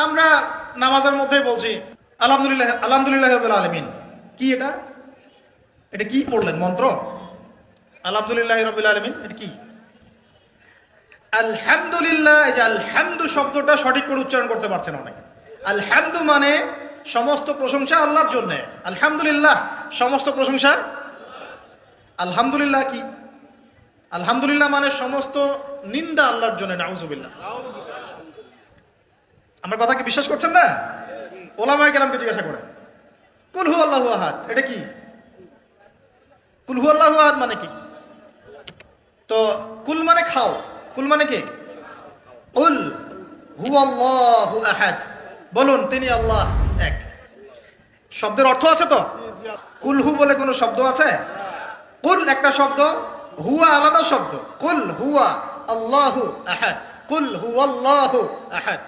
আমরা নামাজের মধ্যেই বলছি আলহামদুলিল্লাহ আলহামদুলিল্লাহ রাব্বিল আলামিন। কি এটা? এটা কি পড়লেন মন্ত্র? আলহামদুলিল্লাহ রাব্বিল আলামিন এটা কি? আলহামদুলিল্লাহ, এই যে আলহামদু শব্দটা সঠিক করে উচ্চারণ করতে পারছেন অনেক। আলহামদু মানে সমস্ত প্রশংসা আল্লাহর জন্য। আলহামদুলিল্লাহ সমস্ত প্রশংসা। আলহামদুলিল্লাহ কি? আলহামদুলিল্লাহ মানে সমস্ত নিন্দা আল্লাহর জন্য। নাউজুবিল্লাহ। আমার কথা কি বিশ্বাস করছেন না? ওলামায়ে কেরামকে জিজ্ঞাসা করেন। কুল হু আল্লাহু আহাদ এটা কি? কুল হু আল্লাহু আহাদ মানে কি? তো কুল মানে খাও, কুল মানে কি? কুল হু আল্লাহু আহাদ, বলুন তিনি আল্লাহ এক। শব্দের অর্থ আছে তো? কুল হু বলে কোনো শব্দ আছে? কুল একটা শব্দ, হুয়া আলাদা শব্দ। কুল হুয়া আল্লাহু আহাদ, কুল হু আল্লাহু আহাদ।